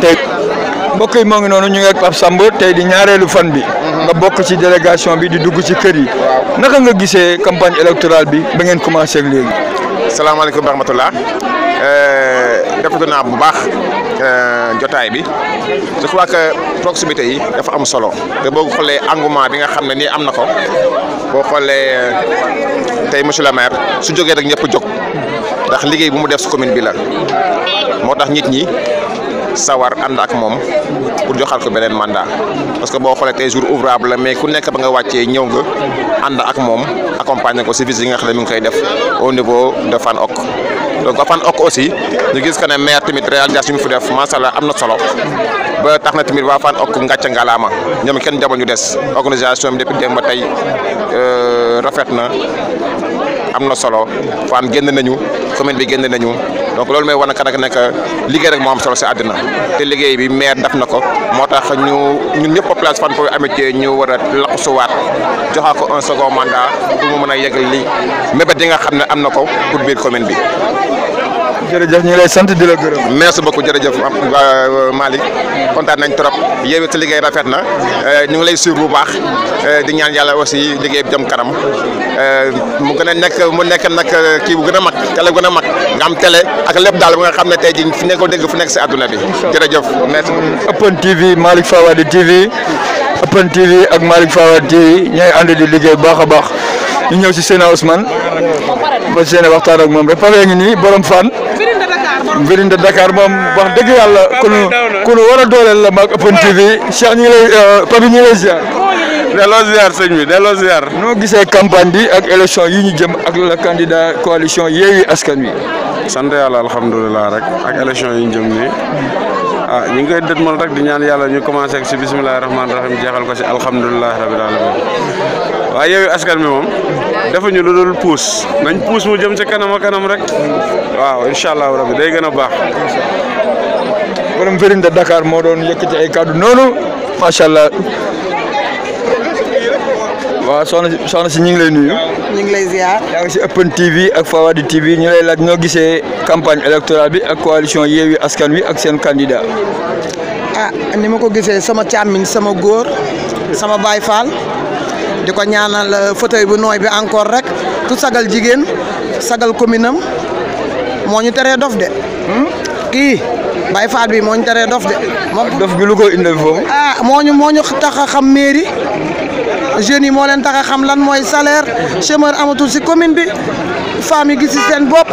tey mbokk yi moo ngi noonu ñu ngi ak Pape Samb tey di ñaareelu fan bi nga bokk ci délégation bi di dugg ci kër yi naka nga gisee campagne électorale bi ba ngeen commencé ak léegi. salaamaaleykum wa rahmatulah rafetlu naa bu baax jotaay bi je crois que proximité yi dafa am solo te boo xoolee engouement bi nga xam ne nii am na ko boo xoolee tey monsieur le maire su jógee rek ñëpp jóg ndax liggéey bu mu def si commune bi la moo tax nit ñi sawar ànd ak moom pour joxal ko beneen mandat parce que boo xoolee tey jour ouvrable la mais ku nekk ba nga wàccee ñëw nga ànd ak moom accompagner ko service yi nga xam ne mi ngi koy def au niveau de Fann Hock donc Fann Hock aussi ñu gis que ne maire tamit réalisation yi mu fi def macha allah am na solo ba tax na tamit waa Fann Hock ngàcce ngalaama ñoom kenn jabal ñu des organisation bi depuis démb ba tey rafet na am na solo Fann génn nañu commune bi génn nañu donc loolu mooy wane que nag liggéey rek moo am solo si àddina te liggéey bi maire def na ko moo tax ñun ñëpp population Fann Point Amitié ñu war a laqusuwaat joxaa ko un second mandat pour mu mën a yeggal li mébét yi nga xam ne am na ko pour biir commune bi. jërëjëf ñu ngi lay sant di la gërëm. merci beaucoup jërëjëf Malick kontaan nañ trop yow it sa liggéey rafet na ñu ngi lay suivre bu baax di ñaan yàlla aussi liggéey bi jëm kanam mu gën a nekk nag kii bu gën a mag télé bu gën a mag nga am télé ak lépp daal ba nga xam ne tey jii fi nekkoo dégg fu nekk si àdduna bi. jërëjëf merci beaucoup. Open TV Malick Fawade TV Open TV ak Malick Fawade TV ñooy ànd di liggéey bu baax a baax ñu ñëw si Seydina Ousmane ba seen waxtaan ak moom rek pare ngi nii borom Fann. Vérinde Dakar moom wax dëgg yàlla ku nu war a dooleel la maag Open TV Cheikh ñu ngi lay Papi ñu ngi lay ziar. delloo ziar sëñ bi delloo ziar. noo gisee campagne bi ak élection yi ñu jëm ak la candidat coalition Yewwi Askan Wi. sant yàlla alhamdulilah rek ak élection yi ñu jëm nii ñu ngi koy dëtmal rek di ñaan yàlla ñu commencé ak si bisimilah rahmaani rahim jeexal ko si alhamdulilah rabil alamin waaye Yewwi Askan Wi moom defuñu lu dul puus nañ puus mu jëm ci kanam a kanam rek waaw incha allah rabi day gën a baax. borom Vérinde Dakar moo doon yëkkati ay kàddu noonu macha allah. waaw soxna si ñu ngi lay nuyu. ñu ngi lay ziar. yaa ngi si Open TV ak Fawade TV ñu lay laaj ñoo gisee campagne électorale bi ak coalition Yewwi Askan Wi ak seen candidat. ni ma ko gisee sama càmmiñ sama góor sama baay Fall di ko ñaanal fauteuil bu nooy bi encore rek tu sagal jigéen sagal commune am moo ñu teree dof de. kii Baye Fall bi moo ñu teree dof de. dof bi lu ko indil foofu. moo ñu tax a xam mairie. jeunes yi moo leen tax a xam lan mooy salaire chômeur amatul si commune bi femmes yi gis si seen bopp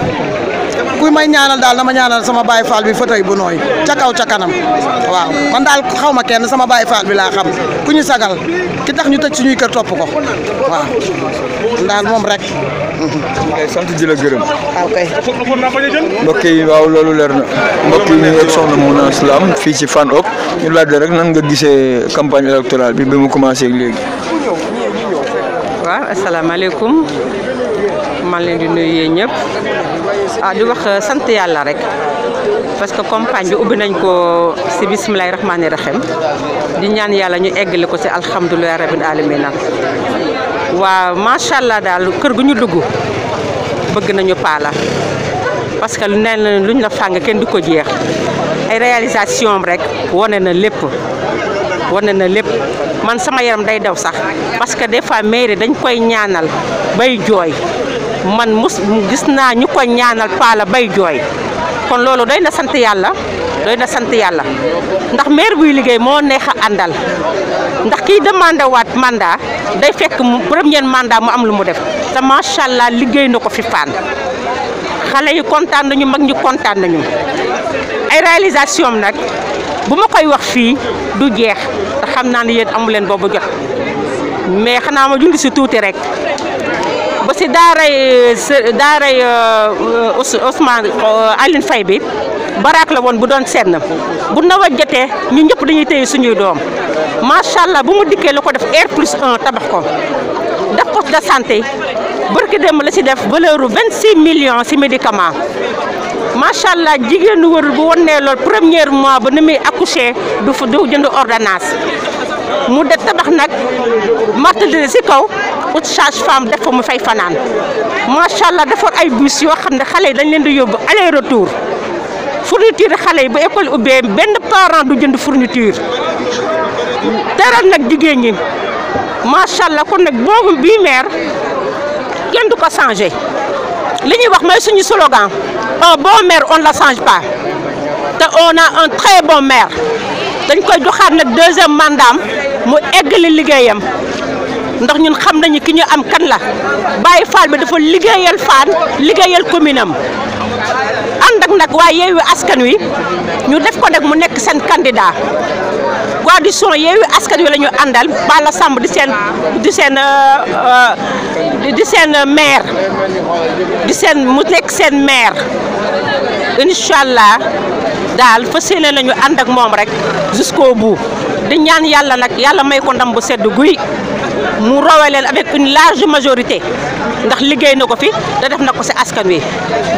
kuy may ñaanal daal dama ñaanal sama Baye Fall bi fauteuil bu nooy ca kaw ca kanam waaw man daal xaw ma kenn sama Baye Fall bi laa xam ku ñu sagal ki tax ñu tëj suñuy kër topp ko waaw daal moom rek. sant di la gërëm. waaw kay. mbokk yi waaw loolu leer na mbokk yi ñu ngi ak soxna Mouna Islam fii ci Fann Hock ñu laaj rek nan nga gisee campagne électorale bi mu commencé ak léegi. waaw asalaamaaleykum maa leen di nuyu yéen ñëpp di wax sant yàlla rek parce que campagne bi ubbi nañ ko si bisimilahi rahmaani rahim di ñaan yàlla ñu eggale ko si alhamdulilah rabbil alamina waaw macha allah daal kër gu ñu dugg bëgg nañu paala parce que lu nee na luñ la fàng kenn du ko jeex ay réalisation rek wane na lépp. man sama yaram day daw sax parce que des fois mairie dañ koy ñaanal bay jooy man gis naa ñu koy ñaanal paala bay jooy kon loolu doy na sant yàlla ndax maire buy liggéey moo neex a àndal ndax kiy demandé waat mandat day fekk premier mandat mu am lu mu def te macha allah liggéey na ko fi Fann xale yi kontaan nañu mag ñi kontaan nañu ay réalisation nag bu ma koy wax fii du jeex te xam naa ne yéen amu leen boobu jot mais xanaa ma jungi si tuuti rek ba si daaray Ousmane Aline Faye bi baraak la woon bu doon senn bu nawet jotee ñu ñëpp dañuy téye suñuy doom macha allah bu mu dikkee la ko def R+1 tabax ko def poste de santé barki dem la si def valeur u 26 millions si médicament macha allah jigéen ñi wër bu wonee lool premier mois ba ni muy accoucher du jënd ordonnance mu de tabax nag martedi si kaw ut sage-femme def fa mu fay fanaan macha allah defar ay bus yoo xam ne xale yi dañ leen di yóbbu aller retour fourniture xale yi bu école ubbee benn parent du jënd fourniture teral nag jigéen ñi macha allah kon nag boobu bii maire kenn du ko changé li ñuy wax mooy suñu slogan un bon maire on ne la change pas te on a un très bon maire dañ koy joxaat nag deuxième mandat mu eggali liggéeyam ndax ñun xam nañu ki ñu am kan la Baye Fall bi dafa liggéeyal Fann liggéeyal commune am ànd ak nag waa Yewwi Askan Wi ñu def ko nag mu nekk seen candidat coalition Yewwi Askan Wi la ñu àndal Balla Samb di seen maire mu nekk seen maire incha allah daal fas yéene nañu ànd ak moom rek jusqu'au bout di ñaan yàlla nag yàlla may ko ndam bu sedd guy mu rowe leen avec une large majorité ndax liggéey na ko fi da def na ko si askan wi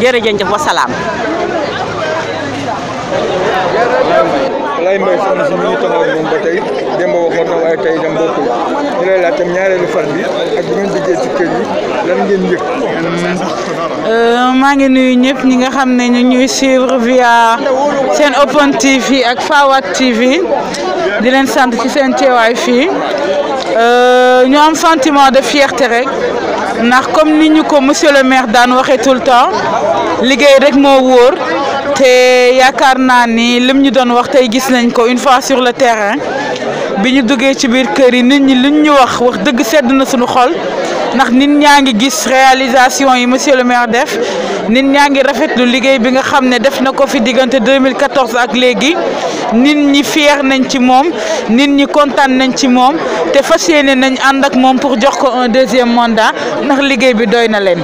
jërëjëf wasalaam. Lay Mbaye soxna si ñu ngi taxaw moom ba tey démb waxoon na waaye tey dem bokkul ñu lay laaj tam ñaareelu fan bi ak bu ngeen duggee ci kër yi lan ngeen yëg. maa ngi nuyu ñëpp ñi nga xam ne ñu ñuy suivre via seen Open TV ak Fawad TV di leen sant ci seen teewaay fii ñu am sentiment de fierté rek ndax comme ni ñu ko monsieur le maire daan waxee tout le temps liggéey rek moo wóor. te yaakaar naa ni lim ñu doon wax tey gis nañ ko une fois sur le terrain bi ñu duggee ci biir kër yi nit ñi liñ ñu wax dëgg sedd na suñu xol ndax nit ñaa ngi gis réalisation yi monsieur le maire def nit ñaa ngi rafetlu liggéey bi nga xam ne def na ko fi diggante 2014 ak léegi nit ñi fier nañ ci moom nit ñi kontaan nañ ci moom te fas yéene nañ ànd ak moom pour jox ko un deuxième mandat ndax liggéey bi doy na leen.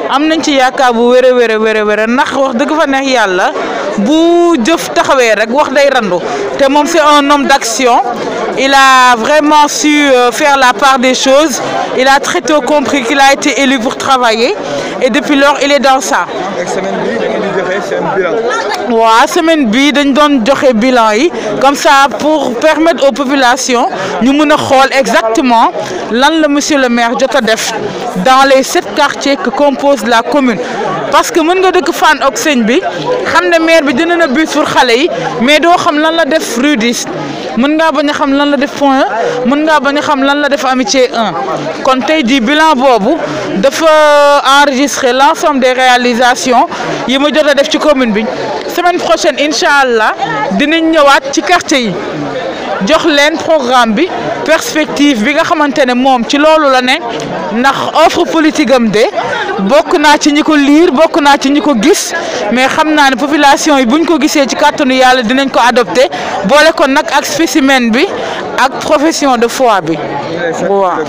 am nañ ci yaakaar bu wér ndax wax dëgg fa neex yàlla bu jëf taxawee rek wax day randu te moom c'est un homme d'action il a vraiment su faire la part des choses il a très tôt compris qu'il a été élu pour travailler et depuis lors il est dans ça. waaw semaine bi dañ doon joxe bilan yi comme ça pour permettre aux populations ñu mën a xool exactement lan la monsieur le maire jot a def dans les 7 quartiers que compose la commune parce que mën nga dëkk Fann ak sëñ bi xam ne maire bi dina na bus pour xale yi mais doo xam lan la def rue 10 mën ngaa bañ a xam lan la def point 1 mën ngaa bañ a xam lan la def amitié 1 kon tey di bilan boobu dafa enregistrer l'ensemble des réalisations yi ma jot a def ci commune bi semaine prochaine incha allah dinañ ñëwaat ci quartier yi jox leen programme bi perspective bi nga xamante ne moom ci loolu la ne ndax offre politique am de bokk naa ci ñi ko liir bokk naa ci ñi ko gis mais xam naa ne population yi buñ ko gisee ci kàttanu yàlla dinañ ko adopté boole ko nag ak spécimen bi ak profession de foi bi waaw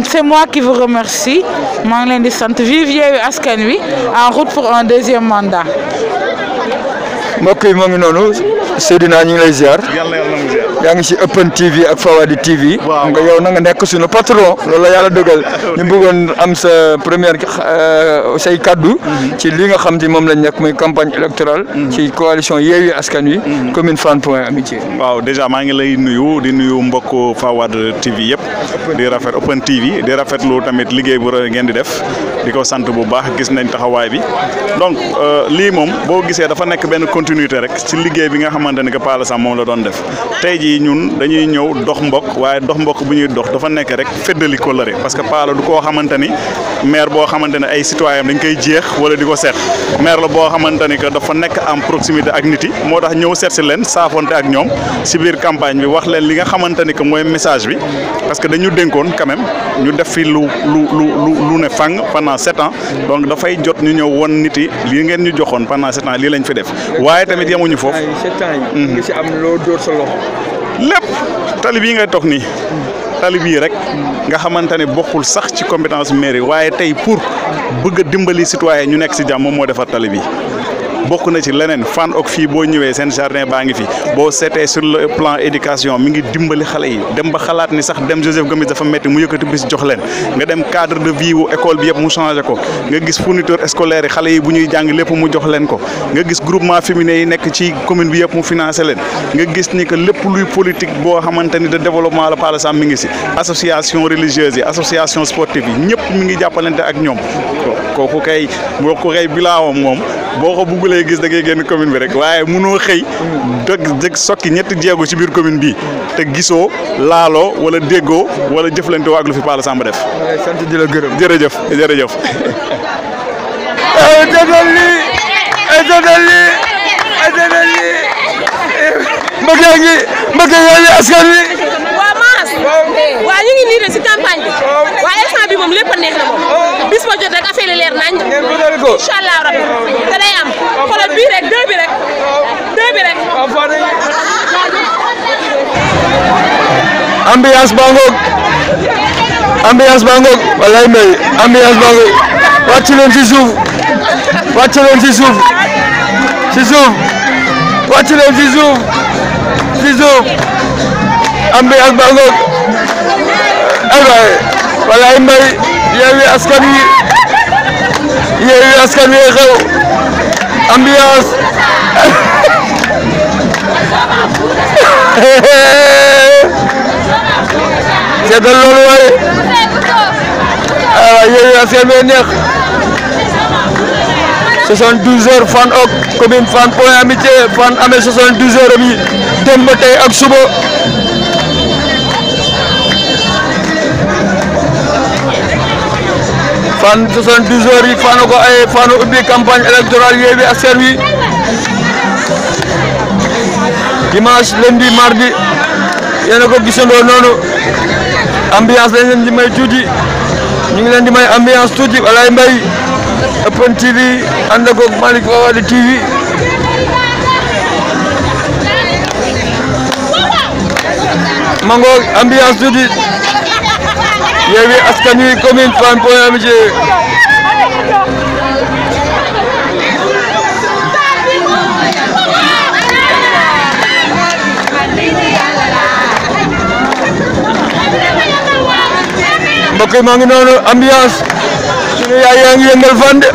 c'est moi qui vous remercie maa ngi leen di sant vive Yewwi Askan Wi en route pour un deuxième mandat. mbokk yi moo ngi noonu Seydina ñu ngi lay ziar yaa ngi ci Open TV ak Fawad TV nga yow na nga nekk suñu patron loolu la yàlla dogal ñu bëggoon am sa première say kaddu ci li nga xam te moom lañ nekk muy campagne électorale ci coalition Yewwi Askan Wi commune Fann Point Amitié. waaw déjà maa ngi lay nuyu di nuyu mbokk Fawad TV yëpp di rafet Open TV di rafetlu tamit liggéey bu ngeen di def di ko sant bu baax gis nañ taxawaay bi donc lii moom boo gisee dafa nekk benn continuité rek ci liggéey bi nga xamante ne que Palla Samb moom la doon def tey jii ñun dañuy ñëw dox mbokk waaye dox mbokk bu ñuy dox dafa nekk rek feddali kóllëre parce que Palla du koo xamante ni maire boo xamante ne ay citoyen dañ koy jeex wala di ko seet maire la boo xamante ni que dafa nekk en proximité ak nit yi moo tax ñëw seet si leen saafonte ak ñoom ci biir campagne bi wax leen li nga xamante ni que mooy message bi parce que dañu dénkoon quand même ñu def fi lu ne fang pendant 7 ans donc dafay jot ñu ñëw won nit yi lii ngeen ñu joxoon pendant 7 ans lii lañ fi def waaye tamit yemuñu foofu. 7 ans yi nga ci am loo dóor sa loxo. lépp tali bii ngay toog nii tali bii rek nga xamante ne bokkul sax ci compétence mairie waaye tey pour bëgg a dimbali citoyen ñu nekk ci jàmm moom moo defar tali bi bokk na ci leneen Fann ak fii boo ñëwee seen jardin baa ngi fi boo seetee sur le plan éducation mi ngi dimbali xale yi dem ba xalaat ni sax dem Joseph Gomis dafa métti mu yëkkati bis jox leen nga dem cadre de vie wu école bi yëpp mu changé ko nga gis fourniture scolaire yi xale yi bu ñuy jàng lépp mu jox leen ko nga gis groupement féminin yi nekk ci commune bi yëpp mu financé leen nga gis ni que lépp luy politique boo xamante ni de développement la Palla Samb mi ngi si association religieuse yi association sportive yi ñëpp mi ngi jàppalante ak ñoom kooku kay bilaawam moom boo ko buggulee gis da ngay génn commune bi rek waaye munoo xëy dëgg sokki ñetti jéego ci biir commune bi te gisoo laaloo wala déggoo wala jëflante ak lu fi Palla Samba def. sant di la gërëm jërëjëf jërëjëf. mbëgg Yewwi Askan Wi. waaw Mass. waaw ñu ngi nii de si campagne bi. waaye instant bi moom lépp a neex na moom. bis ba jot rek affaire yi leer nañ. incha allah rabbi te day am xoolal bii rek 2 bi rek 2 bi rek. ambiance baa ngoog walay mbay ambiance baa ngoog wàcc leen ci suuf wàcc leen ci suuf wàcc leen ci suuf ambiance baa ngoog ay waay walay mbay Yewwi Askan Wi xew ambiance seetal loolu waaye Yewwi Askan Wi neex 72 heures Fann ok commune Fann Point Amitié Fann amee 72 heures am yi dem ba tey ak suba Fann 72 heures yi Fann ko ay Fann ubbi campagne électorale Yewwi Askan Wi dimanche lundi mardi yéen a ko gisandoo noonu ambiance lañ leen di may tuuti ñu ngi leen di may ambiance tuuti walay mbay Open TV ànd ak Malick Fawad TV mango ambiance tuuti Yewwi Askan Wi commune Fann Point Amitié mbokk yi maa ngi noonu ambiance sunu yaay yaa ngi yëngal fan de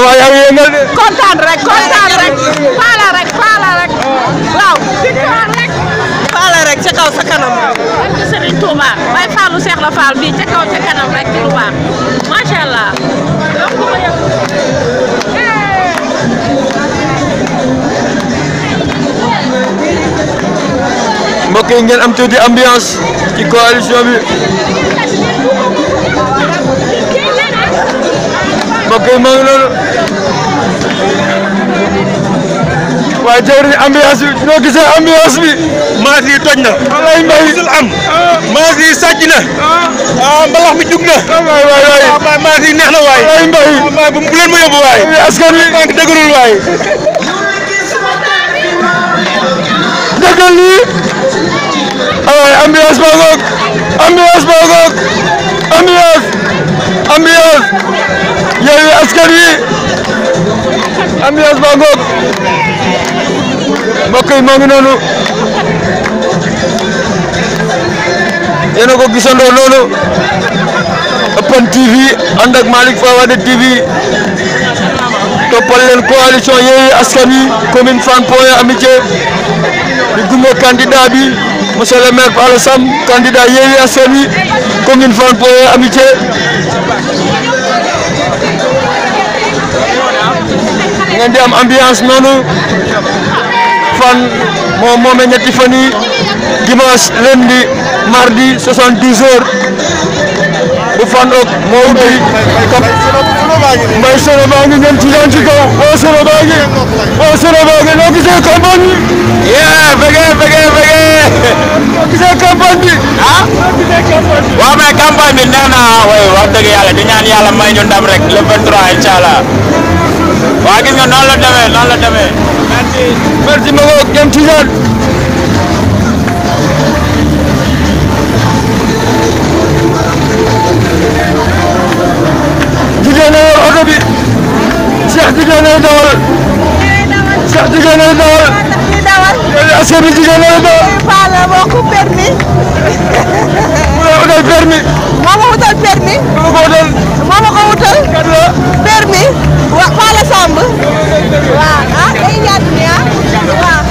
waaw yaa ngi yëngal de. kontaan rek Palla rek waaw Palla rek ca kaw sa kanam. Serigne Touba waaye Fallou Cheikh la Fall bii ca kaw ca kanam rek ci lu baax macha allah. mbokk yi ngeen am tuuti ambiance ci coalition bi mbokk yi maa ngi noonu waaye jawriñ ambiance bi noo gisee ambiance bi. maas yi toj na. walay mbay gisul am. maas yi sàcc na. mbalax mi jug na. waay maas yi neex na waay. walay mbay bu leen ma yóbbu waay. askan wi maa ngi dëgërul waay. dëggal lii waaye ambiance baa ngoog ambiance Yewwi Askan Wi ambiance baa ngoog mbokk yi moo ngi noonu yéen a ko gisandoo noonu Open TV ànd ak Malick Fawad TV toppal leen coalition Yewwi Askan Wi commune Fann Point Amitié di gunge candidat bi monsieur le maire Palla Samb candidat Yewwi Askan Wi commune Fann Point Amitié ngeen di am ambiance noonu Fann moom ñetti fan yi dimanche lundi mardi 72 heures bu Fann ok moo ubbi mbay solo baa ngi ñeent ci kaw oo solo baa ngi noo gisee campagne bi bëggee noo gisee campagne bi waaw mais campagne bi neex na wax dëgg yàlla di ñaan yàlla may ñu ndam rek le 23 incha allah waa gis nga noonu la demee merci ma ngoog ñeent ci jigéen a yor oto bi Cheikh jigéen a dawal Yewwi Askan Wi jigéen a dawal Palla moo ko permis. mu la utal permis moo ma wutal permis. moo ma ko wutal kat la permis wa Palla Samb waaw day ñaata ni waaw.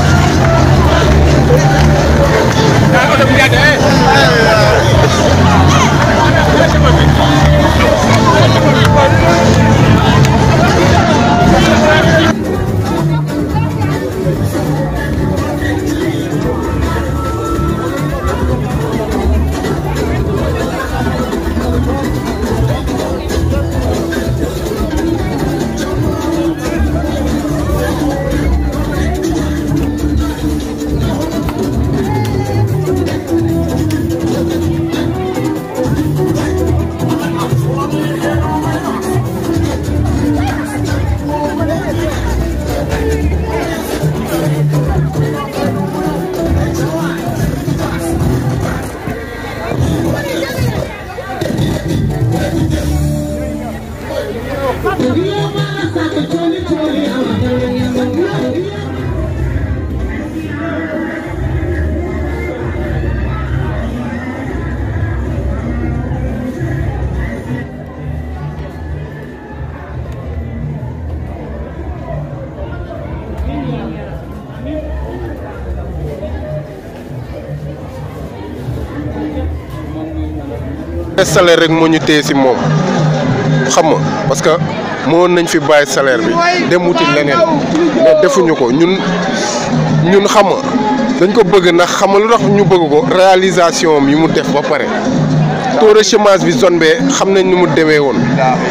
salaire rek moo ñu téye si moom xam nga parce que moo nañ fi bàyyi salaire bi dem wuti leneen mais defuñu ko ñun xam nga dañ ko bëgg ndax xam nga lu tax ñu bëgg ko réalisation yi mu def ba pare taux de chômage bi zone bee xam nañ ni mu demee woon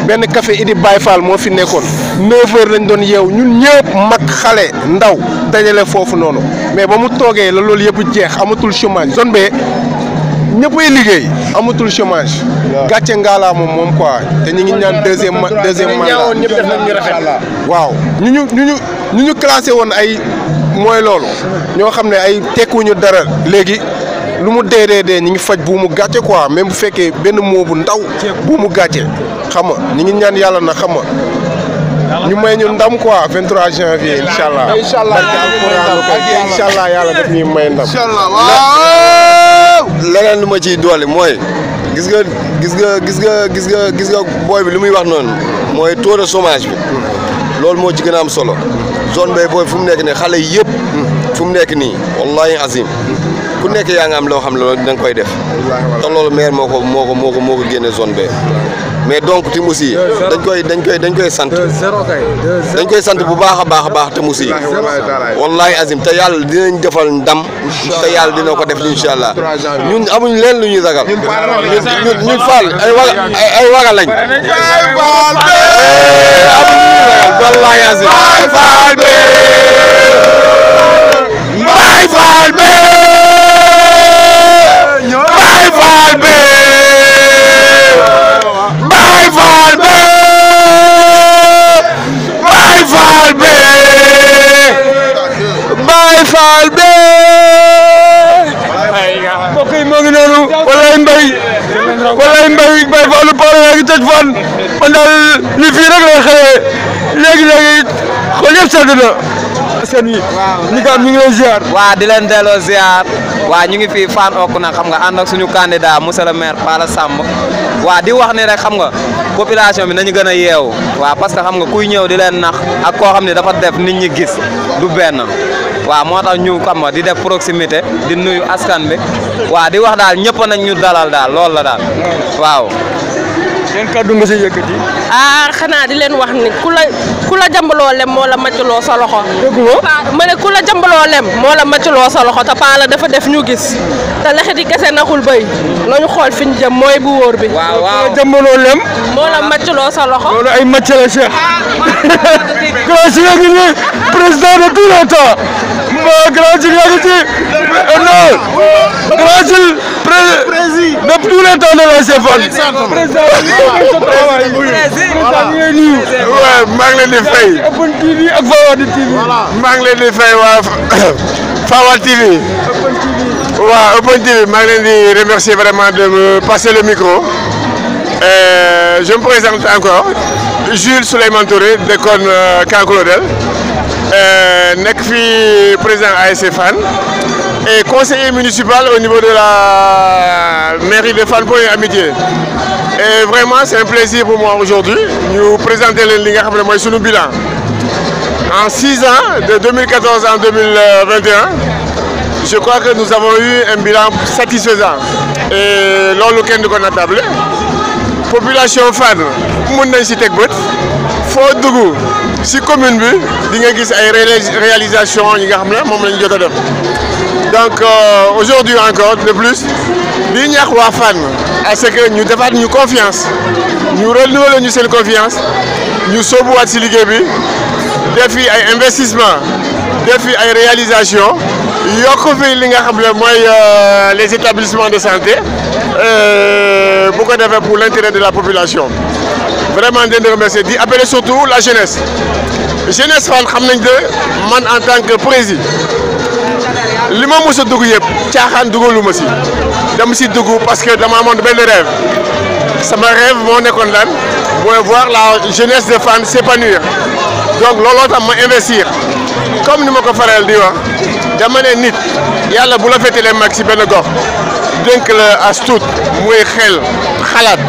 benn café Idi Baye Fall moo fi nekkoon 9h lañ doon yeew ñun ñëpp mag xale ndaw dajale foofu noonu mais ba mu toogee la loolu yëpp jeex amatul chômage zone bee ñëppay liggéey amatul chômage gàcce ngaalaa moom quoi te ñu ngi ñaan deuxième mandat ñëpp def nañ ñu rafet waaw ñu classé woon ay mooy loolu ñoo xam ne ay tekkuñu dara léegi lu mu dee ñu ngi faj buumu gàcce quoi même bu fekkee benn moo bu ndaw buumu gàcce xam nga ñu ngi ñaan yàlla na xam nga ñu may ñu ndam quoi 23 janvier incha allah incha allah yàlla daf ñuy may ndam. leneen lu ma ciy doole mooy gis nga booy bi lu muy wax noonu mooy taux de chômage bi loolu moo ci gën a am solo zone bay booy fu mu nekk nii xale yëpp fu mu nekk nii wallahi azim ku nekk yaa nga am loo xam ne loolu da nga koy def te loolu maire moo ko génne zone B mais donc tim aussi dañ koy sant bu baax a baax tim aussi wallahi azim te yàlla dinañ defal ndam te yàlla dina ko def incha allah ñun amuñ leen lu ñuy ragal ñun Fall ay waga lañ wallahi azim mbokk yi moo ngi noonu walaay mbay Baye Fallou Pawla yaa ngi tëj fan man daal li fii rek lay xëyee léegi xool yëpp sedd na seen yi ñi ko am ñu ngi lay ziar waaw di leen delloo ziar waaw ñu ngi fii Fann Hock nag xam nga ànd ak suñu candidat monsieur le maire Pala Samb waaw di wax ni rek xam nga population bi nañu gën a yeewu waaw parce que xam nga kuy ñëw di leen nax ak koo xam ne dafa def nit ñi gis du benn waaw moo tax ñu xam nga di def proximité di nuyu askan bi waaw di wax daal ñëpp nañ ñu dalal daal loolu la daal waaw. yan kàddu nga si yëkkati. xanaa di leen wax ni ku la jambaloo lem moo la màccaloo sa loxo. ma ne ku la jambaloo lem moo la màccaloo sa loxo te Pala dafa def ñu gis te lexit yi kese naxul béy nañu xool fi ñu jëm mooy bu wóor bi. waaw jambaloo lem. moo la màccaloo sa loxo. loolu ay màcc la Cheikh. grand si ngi ni président de tous les temps. grand si ngi ci non grand si de tous les temps de la CFA. maa ngi leen di fay Open TV ak Fawad TV. maa ngi leen di fay waa Fawad TV. waaw Open TV maa ngi leen di remercier vraiment de me passer le micro. Je me présente encore Jules Souleymane Touré d'école Camp Claudel nekk fi président ASC Fann et conseiller municipal au niveau de la mairie de Fann Point E Amitié. Et vraiment c'est un plaisir pour moi aujourd'hui ñu présenter leen li nga xam ne mooy sunu bilan en 6 ans de 2014 en 2021 je crois que nous avons eu un bilan satisfaisant et loolu kenn du ko natable population Fann mun nañ si teg bët foo foo dugg si commune bi di nga gis ay réalisation yi nga xam ne moom la ñu jot a def donc aujourd'hui encore de plus di ñaax waa Fann à ce que ñu defaat ñu confiance ñu renouveler ñu seen confiance ñu sóobuwaat si liggéey bi def fi ay investissement def fi ay réalisation yokk fi li nga xam ne mooy les établissements de santé bu ko defee pour l'intérêt de la population vraiment di leen remercier di appeler surtout la jeunesse Fann xam nañ de man en tant que président li ma mës a dugg yëpp caaxaan dugalu ma si dama si dugg parce que dama amoon benn rêve sama rêve moo nekkoon lan mooy voir la jeunesse de Fann s'épanouir donc looloo tax ma investir comme ni ma ko faral di wax dama ne nit yàlla bu la féetalee mag si benn gox dénk la as tuut muy xel xalaat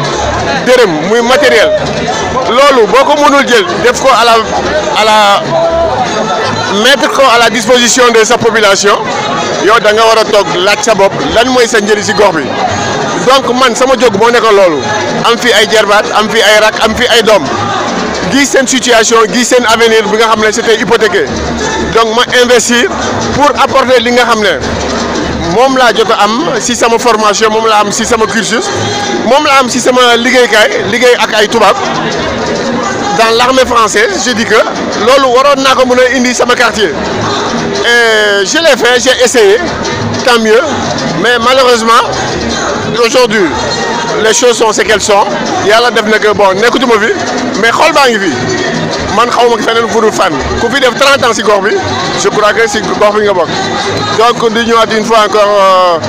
dërëm muy matériel loolu boo ko mënul jël def ko mettre ko à la disposition de sa population yow da nga war a toog laaj sa bopp lan mooy sa njëriñ si gox bi donc man sama jóg moo nekkoon loolu am fi ay jarbaat am fi ay rak am fi ay doom gis seen situation gis seen avenir bi nga xam ne c'était hypothéqué donc ma investir pour apporter li nga xam ne moom laa jot a am si sama formation moom laa am si sama cursus moom laa am si sama liggéey ak ay tubaab dans l'armée française je dis que loolu waroon naa ko mën a indi sama quartier et je l'ai fait j'ai essayé tant mieux mais malheureusement aujourd'hui les choses sont ce qu'elles sont yàlla def na que bon nekkatuma fi mais xol baa ngi fi man xaw ma feneen fu dul Fann ku fi def 30 ans si gox bi je crois que si gox bi nga bokk donc di ñëwaat une fois encore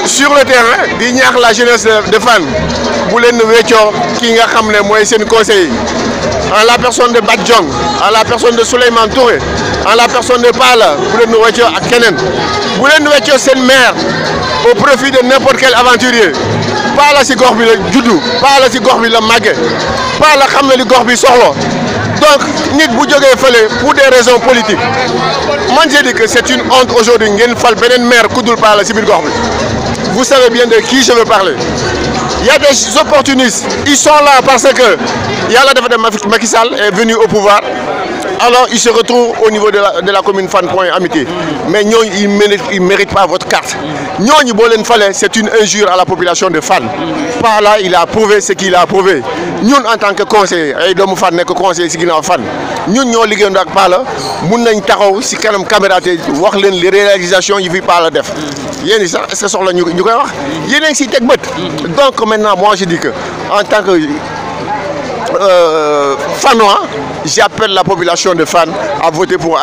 sur le terrain di ñaax la jeunesse de Fann bu leen weccoo ki nga xam ne mooy seen conseil en la personne de Badjong en la personne de Souleymane Touré en la personne de Pala bu leen weccoo ak keneen bu leen weccoo seen maire au profit de n'importe quel aventurier Pala si gox bi la juddu Pala si gox bi la màgge Pala xam na li gox bi soxla donc nit bu jógee fële pour des raisons politiques man j'ai dit que c'est une honte aujourd'hui ngeen fal beneen maire ku dul Pala si biir gox bi vous savez bien de qui je veux parler il y a des opportunistes ils sont là parce que yàlla dafa dem Macky Sall est venu au pouvoir alors il se retrouve au niveau de la commune Fann Point Amitié mais ñooñu ils méritent pas votre carte ñooñu boo leen falee c'est une injure à la population de Fann par là il a prouvé ce qu'il a prouvé ñun en tant que conseiller ay doomu Fann nekk conseiller si ginnaaw Fann ñun ñoo liggéeyandoo ak Pala mun nañ taxaw si kanam caméra te wax leen les réalisations yi fi Pala def yéen sax est-ce que soxla ñu koy wax yéen a ngi siy teg bët donc maintenant moi je dis que en tant que Fannois, j'appelle la population de Fann à voter pour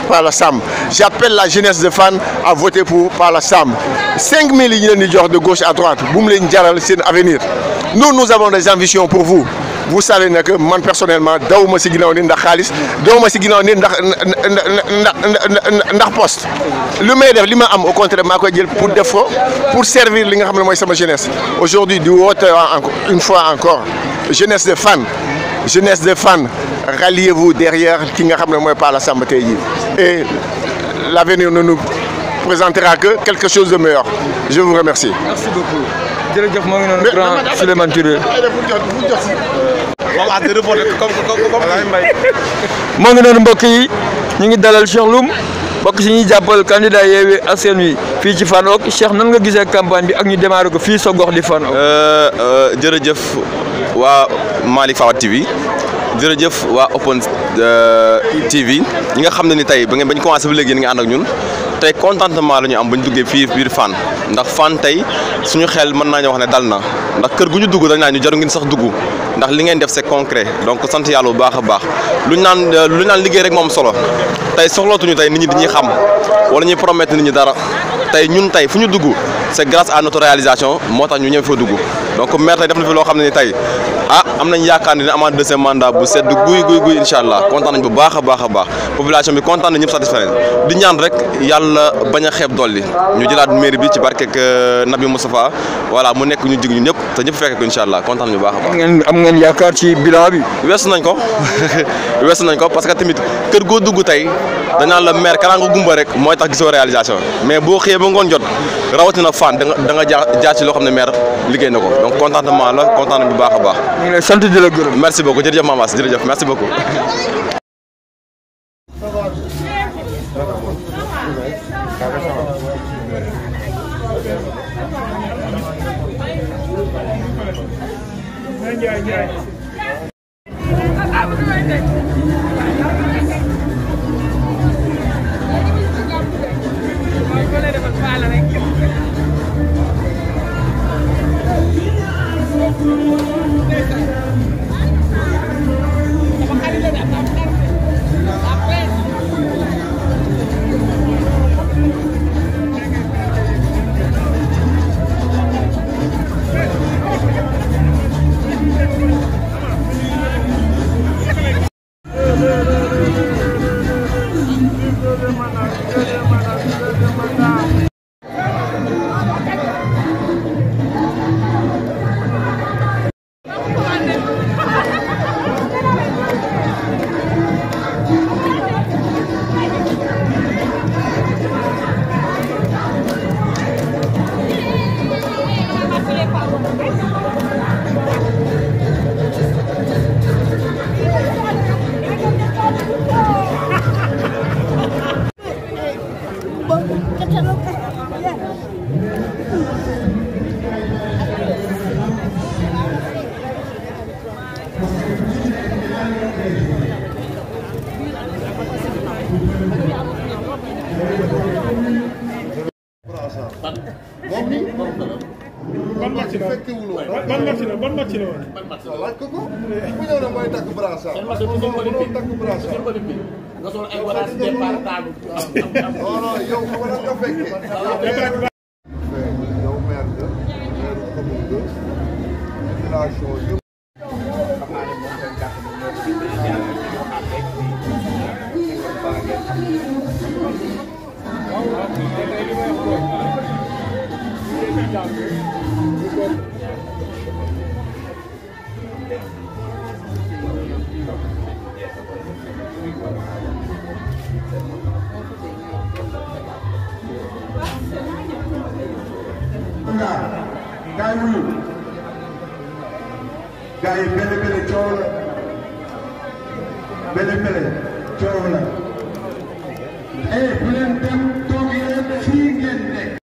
Pala Samb. J'appelle la jeunesse de Fann à voter pour Pala Samb. 5 000 yi ñu leen di jox de gauche à droite bu mu leen jaral seen avenir. Nous avons des ambitions pour vous. Vous savez que man personnellement daw ma si ginnaaw ni ndax xaalis daw ma si ginnaaw ni ndax poste lu may def li ma am au contraire maa koy jël pour def ko pour servir li nga xam ne mooy sama jeunesse. Aujourd'hui di woote une fois encore jeunesse de Fann ralliez-vous derrière ki nga xam ne mooy Pala Samb tey jii et l'avenir ne nous présentera que quelque chose de meilleur. Je vous remercie. Merci beaucoup. jërëjëf moo ngi noonu grand Souleymane Touré moo ngi noonu mbokk yi ñu ngi dalal Cheikh Loum bokk si ñuy jàppal candidat Yewwi Askan Wi fii ci Fann ok Cheikh nan nga gisee campagne bi ak ñu démarré ko fii sa gox di Fann ok. jërëjëf waa Malick Fawad TV jërëjëf waa Open TV ñi nga xam ne ni tey ba ñu commencé ba léegi yéen nga ànd ak ñun tey contentement la ñu am ba ñu duggee fii biir Fann ndax Fann tey suñu xel mën naa ñu wax ne dal na ndax kër gu ñu dugg dañ naa ñu jaru ngeen sax dugg ndax li ngeen def c'est concret donc sant yàlla bu baax a baax lu ñu naan liggéey rek moom solo tey soxlootuñu tey nit ñi dañuy xam wala ñuy promettre nit ñi dara tey ñun tey fu ñu dugg c'est grâce à notre réalisation moo tax ñu ñëw fa dugg donc maire tey def na fi loo xam ne ni tey am nañ yaakaar ne dina amaat deuxième mandat bu sedd guy incha allah kontaan nañ bu baax a baax population bi kontaan na ñëpp satisfait di ñaan rek yàlla bañ a xeeb dolli ñu jëlaat mairie bi ci barkeeg Nabi Moustapha voilà mu nekk ñu jig ñu ñëpp te ñëpp fekke ko incha allah kontaan nañ bu baax a baax. am ngeen yaakaar ci bilan bi. weesu nañ ko parce que tamit kër goo dugg tey danaan la maire kanaa nga gumba rek mooy tax gisoo réalisation mais boo xëyee ba ngoon jot rawatina Fann da nga jaar ci loo xam ne maire liggéey na ko donc contentement la kontaan bu baax a baax. ñu ngi lay sant di la gërëm. merci beaucoup jërëjëf Mamas jërëjëf merci beaucoup. ban match la ban match la woon. laaj ko ko bu ñëw na mooy takk brassard. takk brassard. nga sol ay wala ci départ taalu. non non yow xam nga nga fekkee. yow maire nga maire commune nga population yëpp. xam naa ne moom seen carte bi gaay wuyu gaay bele bele coow la bele bele coow la bu leen dem toog leen fii ngeen nekk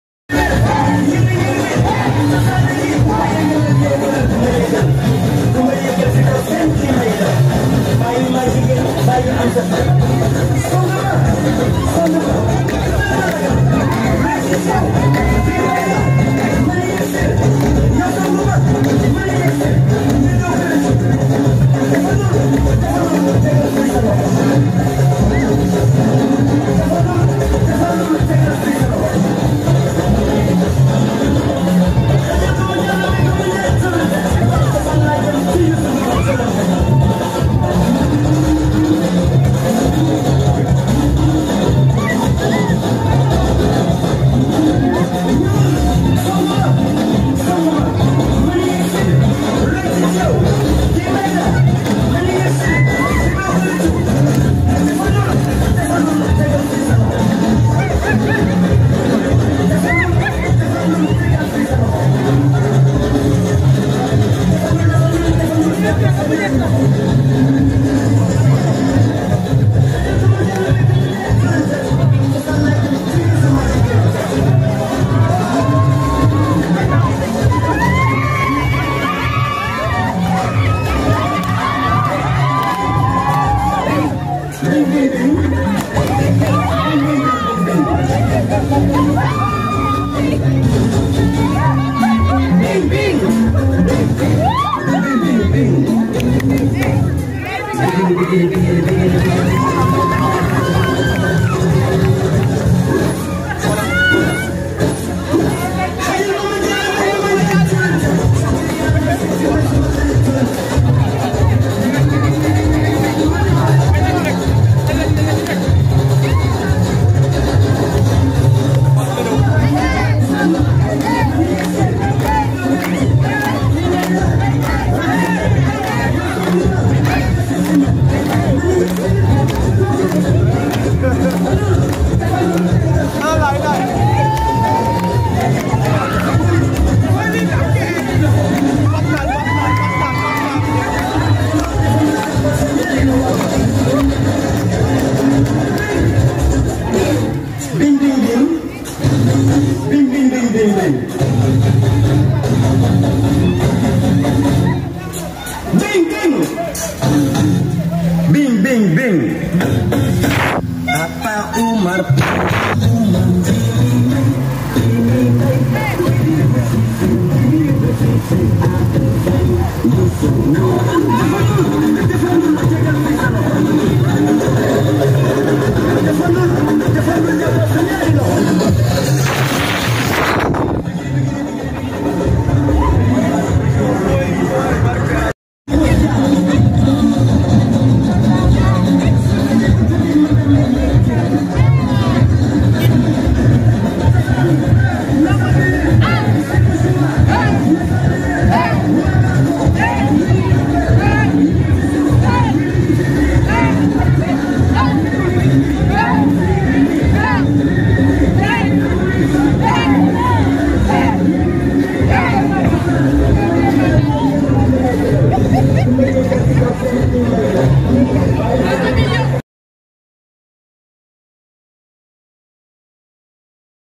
bing bing. Bing bing. Bing bing bing. Apa Umar?